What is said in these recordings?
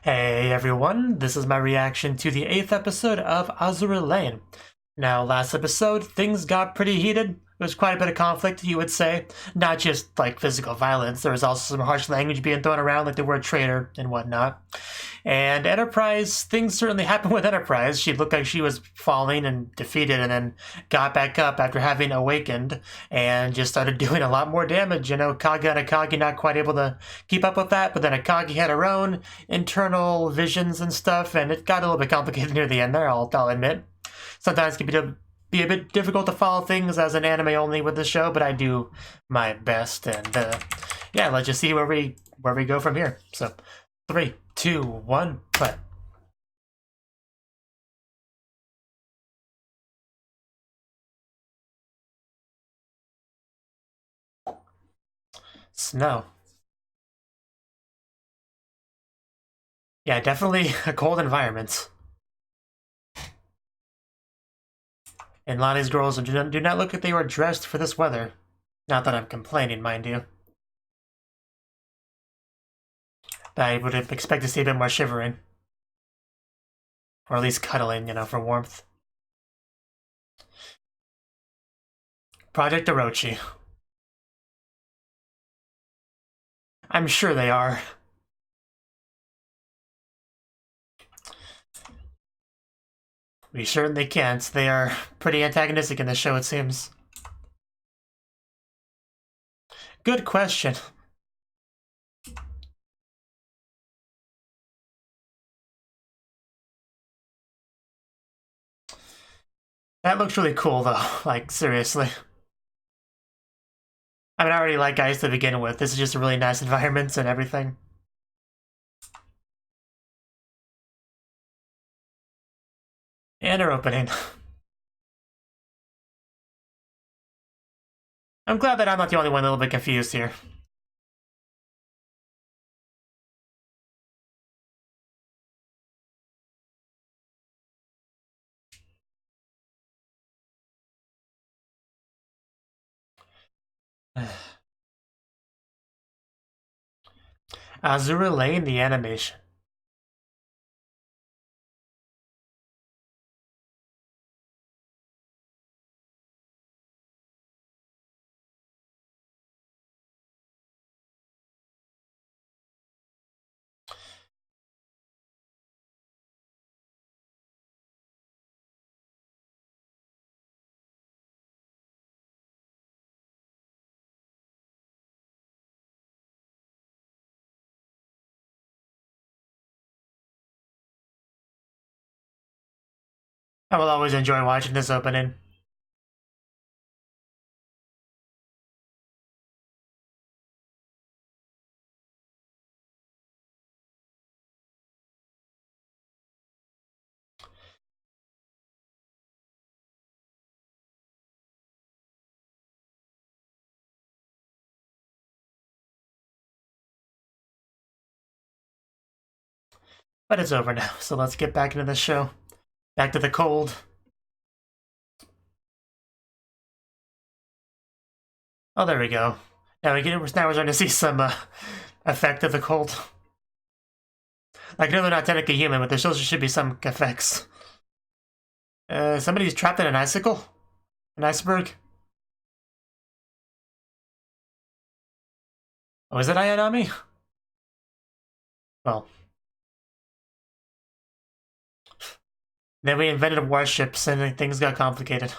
Hey everyone, this is my reaction to the 8th episode of Azur Lane. Now, last episode, things got pretty heated. There was quite a bit of conflict, you would say. Not just, like, physical violence, there was also some harsh language being thrown around, like the word traitor and whatnot. And Enterprise, things certainly happened with Enterprise. She looked like she was falling and defeated and then got back up after having awakened and just started doing a lot more damage. You know, Kaga and Akagi not quite able to keep up with that, but then Akagi had her own internal visions and stuff, and it got a little bit complicated near the end there, I'll admit. Sometimes it can be a bit difficult to follow things as an anime only with the show, but I do my best, and yeah, let's just see where we go from here. So, 3, 2, 1, play. Snow. Yeah, definitely a cold environment. And Lonnie's girls do not look like they were dressed for this weather. Not that I'm complaining, mind you. But I would expect to see a bit more shivering. Or at least cuddling, you know, for warmth. Project Orochi. I'm sure they are. We certainly can't. They are pretty antagonistic in this show, it seems. Good question. That looks really cool, though. Like, seriously. I mean, I already like ice to begin with. This is just a really nice environment and everything. And our opening. I'm glad that I'm not the only one a little bit confused here. Azur Lane, the animation. I will always enjoy watching this opening. But it's over now, so let's get back into the show. Back to the cold. Oh, there we go. Now we're starting to see some effect of the cold. Like, no, they're not technically human, but there still should be some effects. Somebody's trapped in an icicle? An iceberg? Oh, is it Ayanami? Well. Then we invented warships and things got complicated.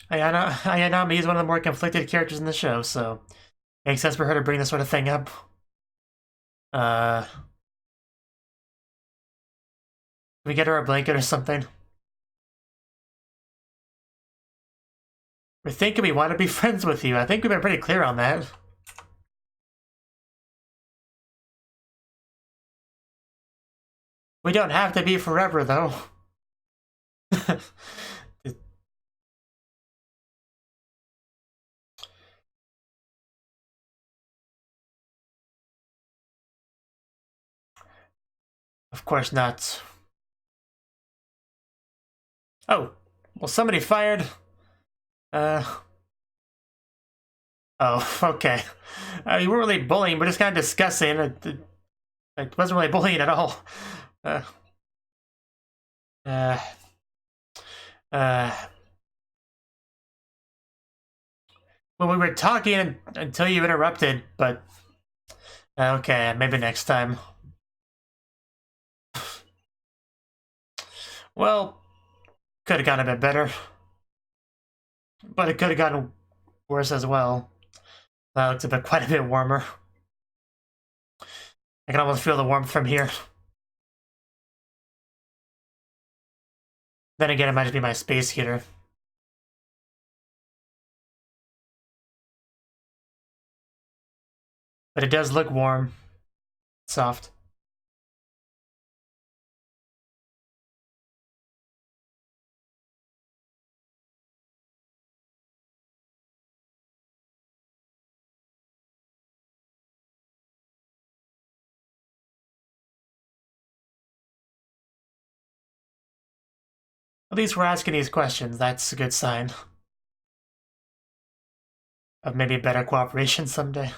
Ayanami is one of the more conflicted characters in the show, so makes sense for her to bring this sort of thing up. Can we get her a blanket or something? We're thinking we want to be friends with you. I think we've been pretty clear on that. We don't have to be forever, though. Of course not. Oh, well, somebody fired. Oh, okay. You weren't really bullying, but it's kind of disgusting. It wasn't really bullying at all. Uh, uh, uh. Well, we were talking until you interrupted, but okay, maybe next time. Well, could have gotten a bit better, but it could have gotten worse as well. That looks quite a bit warmer. I can almost feel the warmth from here. Then again, it might just be my space heater. But it does look warm. Soft. At least we're asking these questions. That's a good sign. Of maybe better cooperation someday.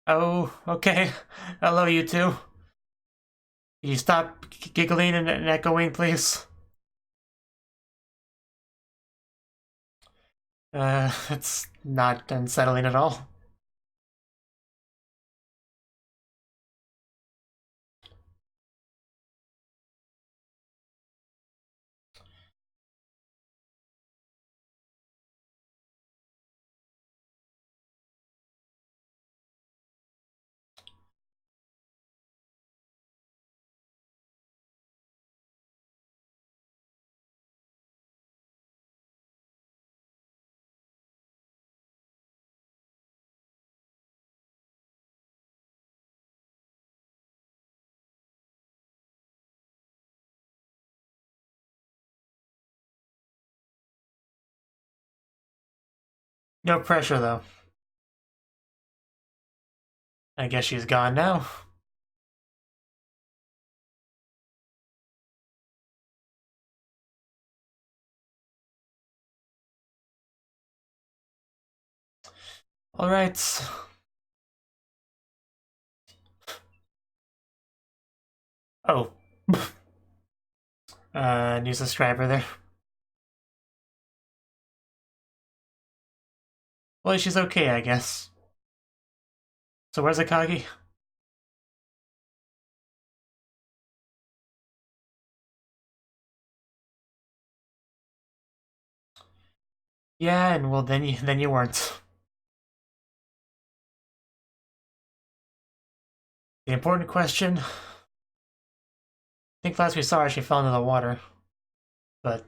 Oh, okay. Hello, you two. Can you stop giggling and echoing, please? It's not unsettling at all. No pressure, though. I guess she's gone now. Alright. Oh. New subscriber there. Well, she's okay, I guess. So where's Akagi? Yeah, and well, then you weren't. The important question. I think last we saw her, she fell into the water. But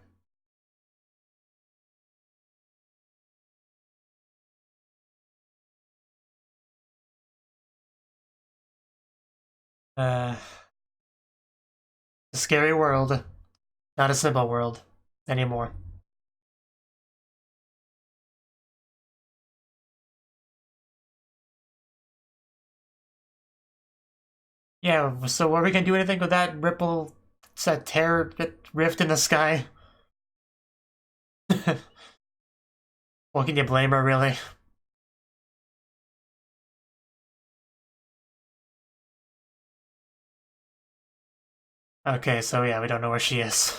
a scary world, not a simple world anymore. Yeah, so are we gonna do anything with that ripple, that tear rift in the sky? Well, can you blame her, really? Okay, so yeah, we don't know where she is.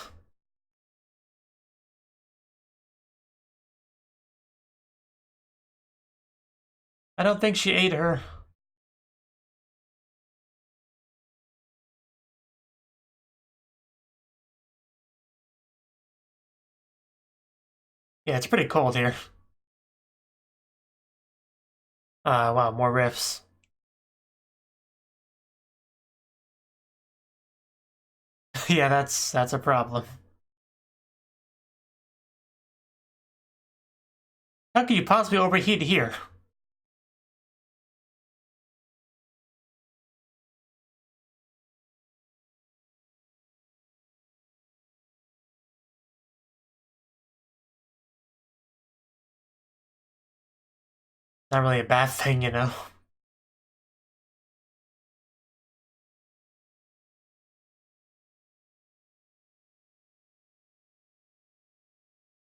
I don't think she ate her. Yeah, it's pretty cold here. Wow, more rifts. Yeah, that's a problem. How could you possibly overheat here? Not really a bad thing, you know?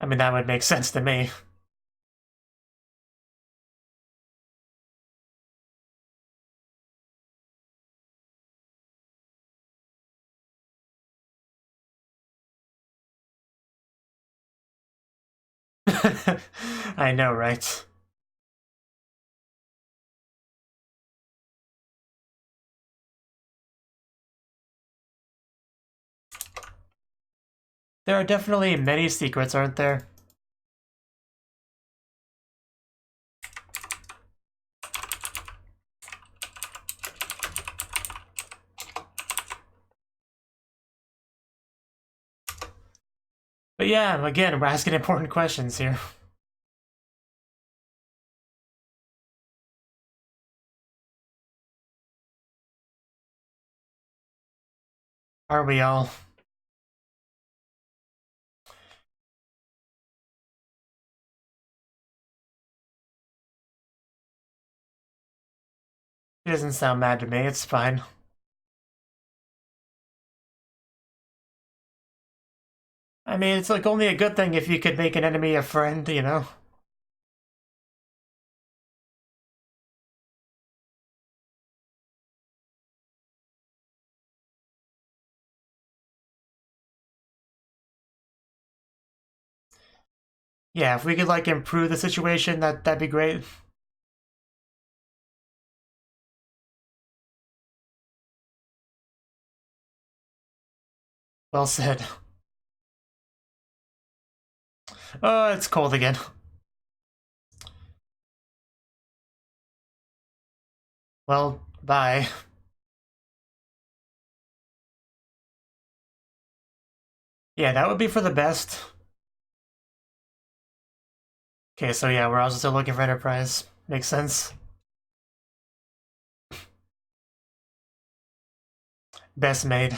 I mean, that would make sense to me. I know, right? There are definitely many secrets, aren't there? But yeah, again, we're asking important questions here. Are we all? It doesn't sound mad to me, it's fine. I mean, it's like only a good thing if you could make an enemy a friend, you know? Yeah, if we could like improve the situation, that'd be great. Well said. Oh, it's cold again. Well, bye. Yeah, that would be for the best. Okay, so yeah, we're also still looking for Enterprise. Makes sense. Best made.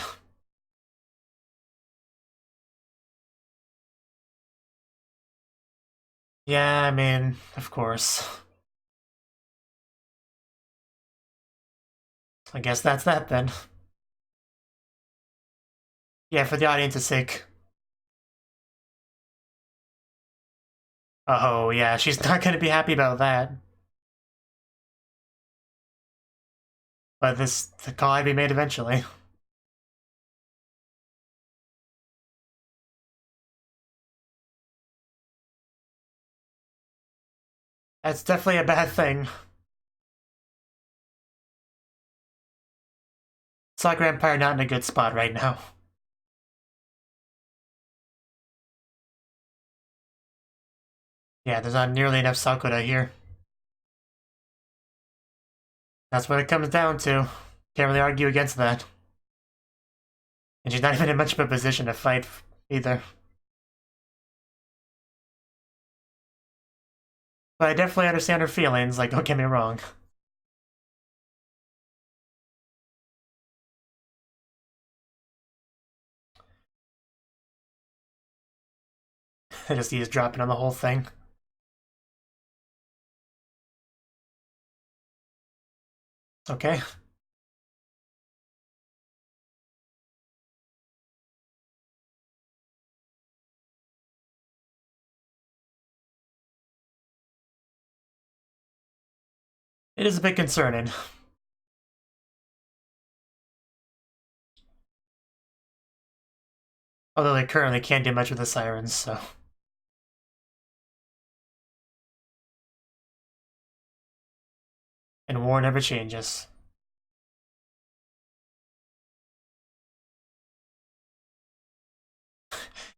Yeah, I mean, of course. I guess that's that then. Yeah, for the audience's sake. Oh, yeah, she's not gonna be happy about that. But the call I be made eventually. That's definitely a bad thing. Soccer Empire not in a good spot right now. Yeah, there's not nearly enough Sakura here. That's what it comes down to. Can't really argue against that. And she's not even in much of a position to fight either. But I definitely understand her feelings, like, don't get me wrong. I just eavesdropping on the whole thing. Okay. It is a bit concerning. Although they currently can't do much with the sirens, so. And war never changes.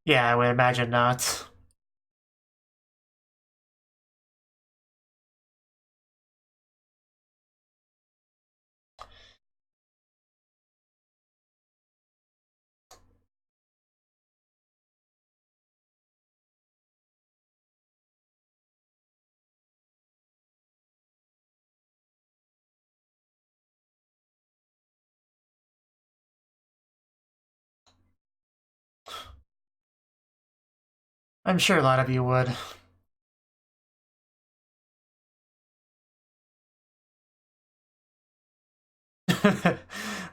Yeah, I would imagine not. I'm sure a lot of you would.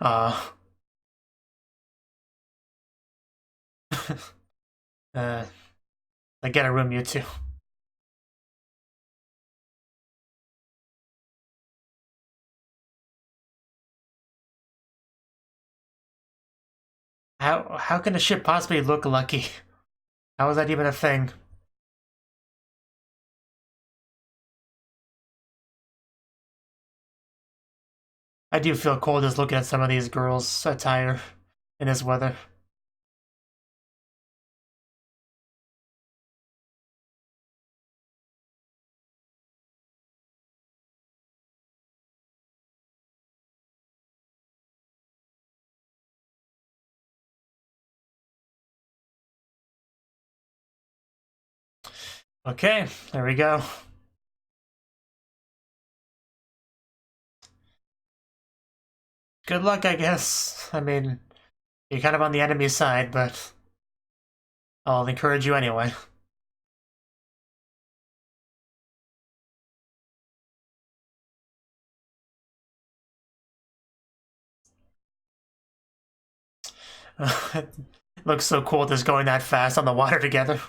uh, I get a room, you two. How can a ship possibly look lucky? How is that even a thing? I do feel cold just looking at some of these girls' attire in this weather. Okay, there we go. Good luck, I guess. I mean, you're kind of on the enemy side, but I'll encourage you anyway. It looks so cool just going that fast on the water together.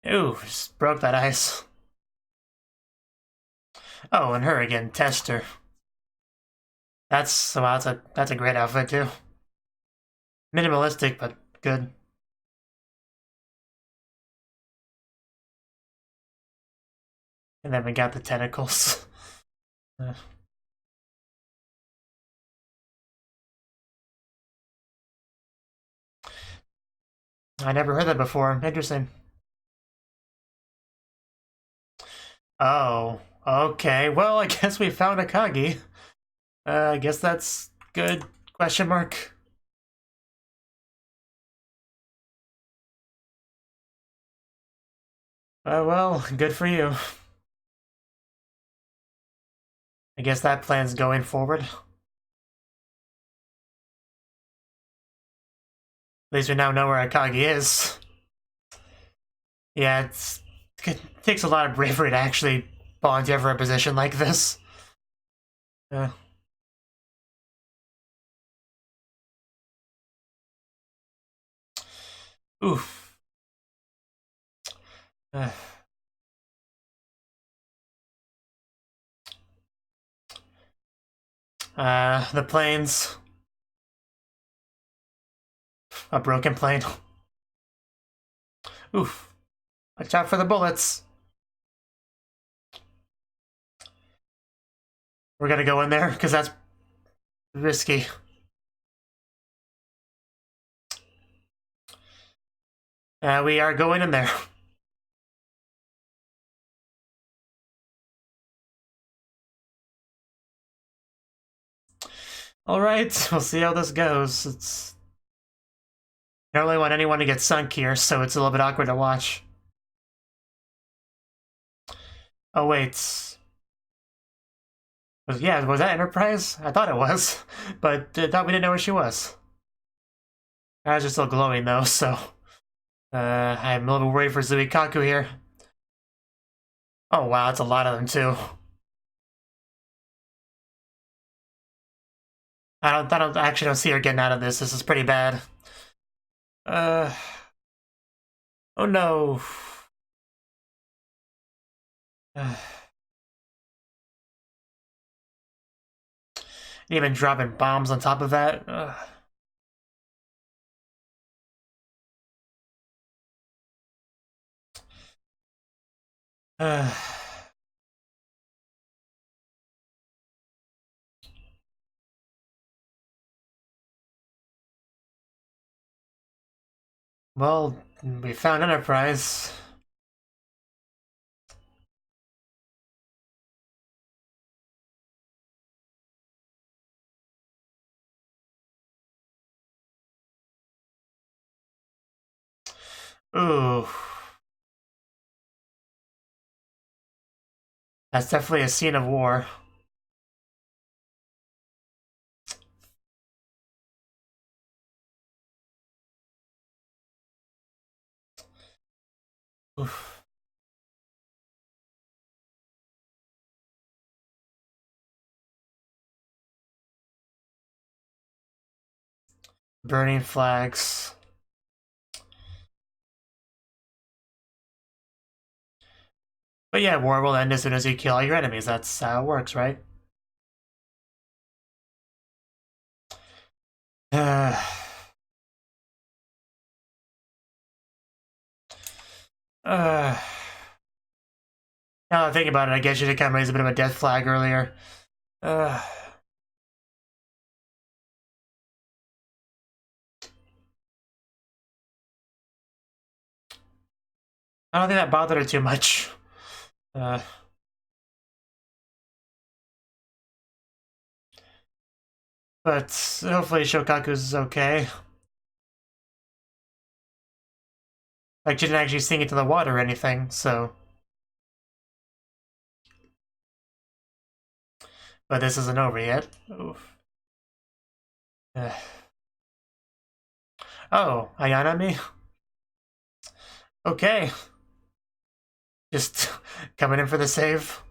Ooh, just broke that ice. Oh, and her again, Tester. Wow, that's a great outfit too. Minimalistic, but good. And then we got the tentacles. I never heard that before. Interesting. Oh, okay. Well, I guess we found Akagi. I guess that's good. Question mark. Well, good for you. I guess that plan's going forward. At least we now know where Akagi is. Yeah, it takes a lot of bravery to actually volunteer for a position like this. Yeah. Oof. The planes. A broken plane. Oof. Watch out for the bullets. We're gonna go in there, because that's risky. We are going in there. Alright, we'll see how this goes. I don't really want anyone to get sunk here, so it's a little bit awkward to watch. Oh, wait. Was that Enterprise? I thought it was, but I thought we didn't know where she was. Her eyes are still glowing, though, so... I'm a little worried for Zuikaku here. Oh, wow, that's a lot of them, too. I actually don't see her getting out of this. This is pretty bad. Oh no. Even dropping bombs on top of that. Well, we found Enterprise. Ooh. That's definitely a scene of war. Oof. Burning flags. But yeah, war will end as soon as you kill all your enemies. That's how it works, right? Now that I think about it, I guess you should kind of raise a bit of a death flag earlier. I don't think that bothered her too much. But hopefully Shokaku's okay. Like, she didn't actually sink into the water or anything, so... But this isn't over yet. Oof. Oh, Ayanami? Okay. Just coming in for the save.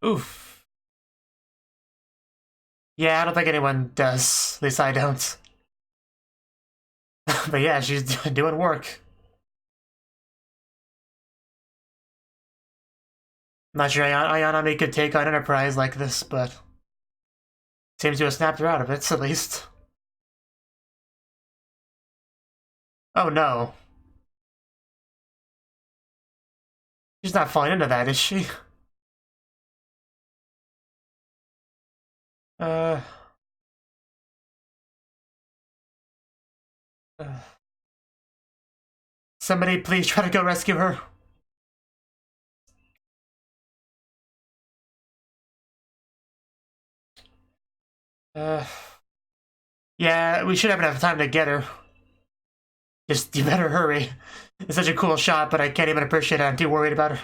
Oof. Yeah, I don't think anyone does. At least I don't. But yeah, she's doing work. I'm not sure Ayanami could take on Enterprise like this, but seems to have snapped her out of it, at least. Oh no. She's not falling into that, is she? Somebody please try to go rescue her. Yeah, we should have enough time to get her. Just, you better hurry. It's such a cool shot, but I can't even appreciate it. I'm too worried about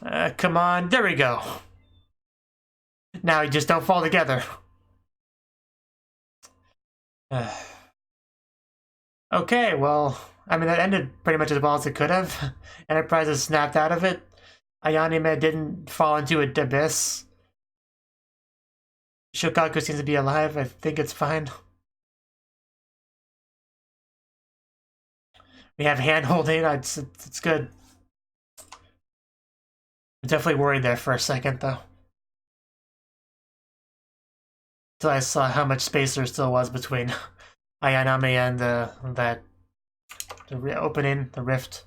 her. Come on, there we go. Now you just don't fall together. Okay, well, I mean, that ended pretty much as well as it could have. Enterprise has snapped out of it. Ayanami didn't fall into an abyss. Shokaku seems to be alive. I think it's fine. We have hand-holding. It's good. I'm definitely worried there for a second, though. Until I saw how much space there still was between Ayanami and the opening, the rift.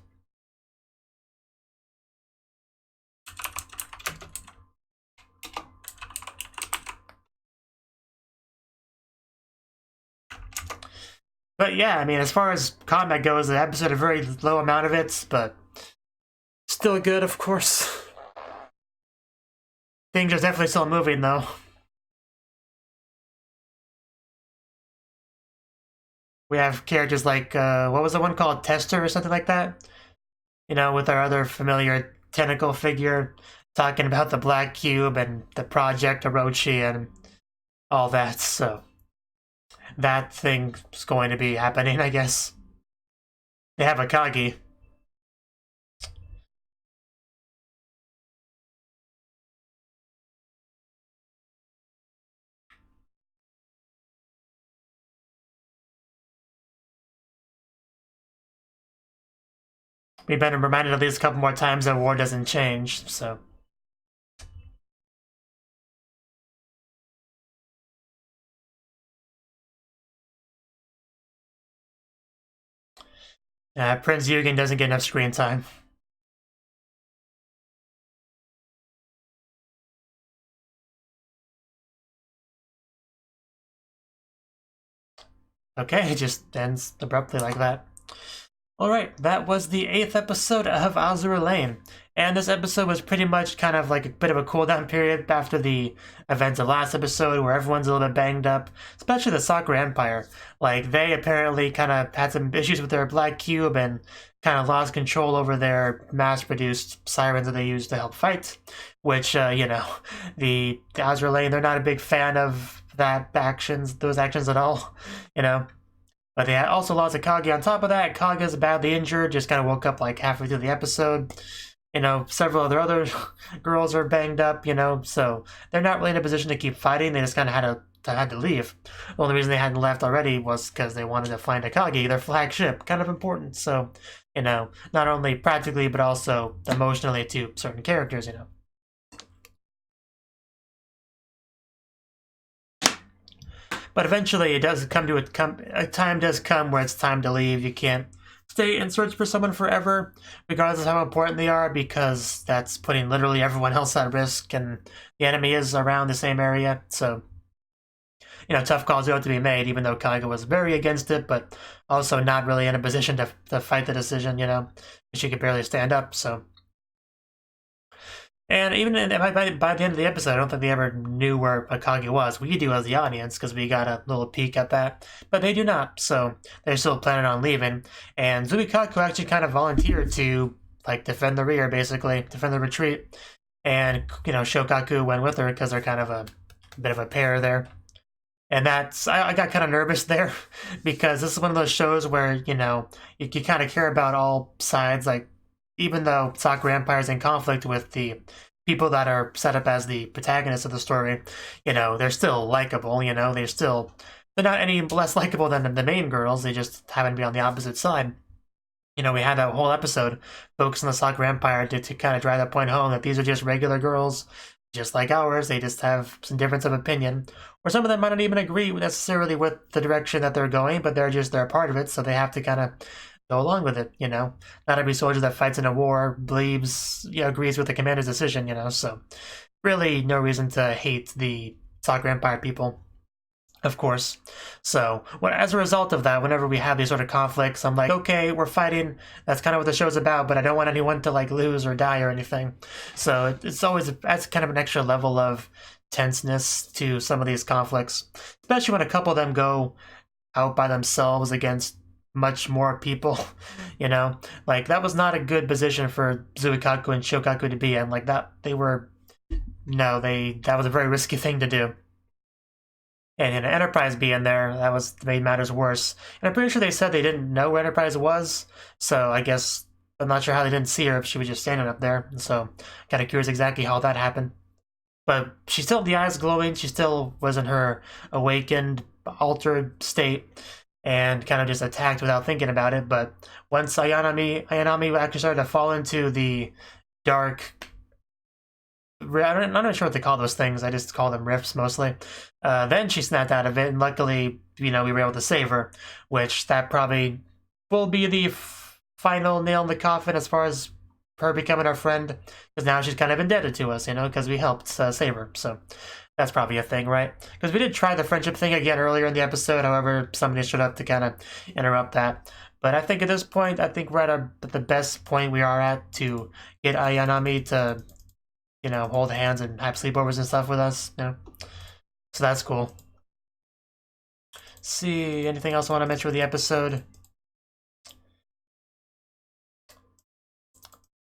But yeah, I mean, as far as combat goes, the episode had a very low amount of it, but still good, of course. Things are definitely still moving, though. We have characters like, what was the one called? Tester or something like that? You know, with our other familiar tentacle figure talking about the Black Cube and the Project Orochi and all that, so that thing's going to be happening, I guess. They have Akagi. We've been reminded at least a couple more times that war doesn't change, so. Prince Yugen doesn't get enough screen time. Okay, it just ends abruptly like that. Alright, that was the 8th episode of Azur Lane. And this episode was pretty much kind of like a bit of a cooldown period after the events of last episode where everyone's a little bit banged up, especially the Sakura Empire. Like, they apparently kind of had some issues with their Black Cube and kind of lost control over their mass-produced sirens that they used to help fight, which, you know, the Azur Lane, they're not a big fan of those actions at all, you know. But they also lost Akagi on top of that. Kaga's badly injured, just kind of woke up like halfway through the episode. You know, several of their other girls are banged up, you know, so they're not really in a position to keep fighting. They just kind of had to leave. The only reason they hadn't left already was because they wanted to find Akagi, their flagship, kind of important. So, you know, not only practically, but also emotionally to certain characters, you know. But eventually it does come to a time does come where it's time to leave. You can't stay and search for someone forever, regardless of how important they are, because that's putting literally everyone else at risk, and the enemy is around the same area. So, you know, tough calls do have to be made, even though Kaiga was very against it, but also not really in a position to fight the decision, you know. She could barely stand up, so. And even by the end of the episode, I don't think they ever knew where Akagi was. We do as the audience, because we got a little peek at that. But they do not, so they're still planning on leaving. And Zuikaku actually kind of volunteered to, like, defend the rear, basically. Defend the retreat. And, you know, Shokaku went with her, because they're kind of a bit of a pair there. And that's, I got kind of nervous there, because this is one of those shows where, you know, you kind of care about all sides, like, even though Sakura Empire is in conflict with the people that are set up as the protagonists of the story, you know, they're still likable, you know, they're not any less likable than the main girls, they just happen to be on the opposite side. You know, we had that whole episode focused on the Sakura Empire to kind of drive that point home, that these are just regular girls, just like ours, they just have some difference of opinion. Or some of them might not even agree necessarily with the direction that they're going, but they're a part of it, so they have to kind of go along with it, you know. Not every soldier that fights in a war believes, you know, agrees with the commander's decision, you know, so really no reason to hate the Sakura Empire people, of course. So, as a result of that, whenever we have these sort of conflicts, I'm like, okay, we're fighting, that's kind of what the show's about, but I don't want anyone to, like, lose or die or anything. So it's always, that's kind of an extra level of tenseness to some of these conflicts, especially when a couple of them go out by themselves against much more people, you know, like that was not a good position for Zuikaku and Shokaku to be in. Like that that was a very risky thing to do. And in Enterprise being there, that made matters worse. And I'm pretty sure they said they didn't know where Enterprise was, so I guess I'm not sure how they didn't see her if she was just standing up there. So kind of curious exactly how that happened. But she still had the eyes glowing. She still was in her awakened, altered state, and kind of just attacked without thinking about it. But once Ayanami actually started to fall into the dark, I'm not sure what they call those things, I just call them rifts mostly, then she snapped out of it, and luckily, you know, we were able to save her, which that probably will be the final nail in the coffin as far as her becoming our friend, because now she's kind of indebted to us, you know, because we helped save her, so that's probably a thing, right? Because we did try the friendship thing again earlier in the episode, however, somebody showed up to kind of interrupt that. But I think at this point, I think we're at the best point we are at to get Ayanami to, you know, hold hands and have sleepovers and stuff with us, you know? So that's cool. See, anything else I want to mention with the episode?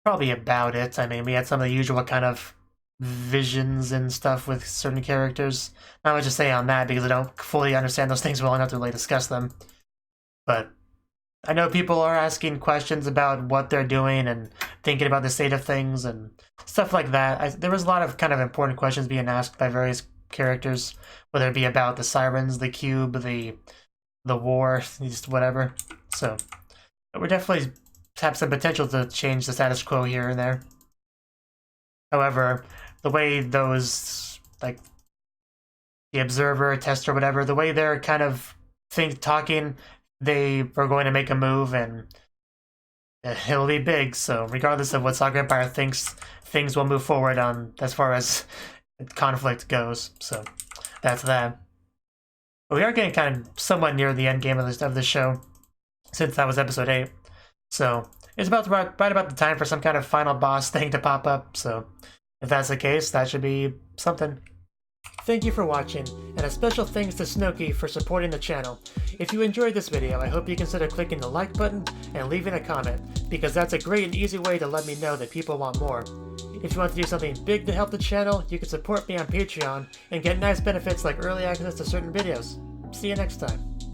Probably about it. I mean, we had some of the usual kind of visions and stuff with certain characters. Not much to say on that because I don't fully understand those things well enough to really discuss them. But I know people are asking questions about what they're doing and thinking about the state of things and stuff like that. There was a lot of kind of important questions being asked by various characters, whether it be about the sirens, the cube, the war, just whatever. So we're definitely have some potential to change the status quo here and there. However, the way those, like, the observer, tester, whatever, the way they're kind of talking, they are going to make a move and it'll be big. So regardless of what Sakura Empire thinks, things will move forward on as far as conflict goes. So that's that. But we are getting kind of somewhat near the end game of the show, since that was episode 8. So it's about right about the time for some kind of final boss thing to pop up. So if that's the case, that should be something. Thank you for watching, and a special thanks to Cnouki for supporting the channel. If you enjoyed this video, I hope you consider clicking the like button and leaving a comment, because that's a great and easy way to let me know that people want more. If you want to do something big to help the channel, you can support me on Patreon and get nice benefits like early access to certain videos. See you next time.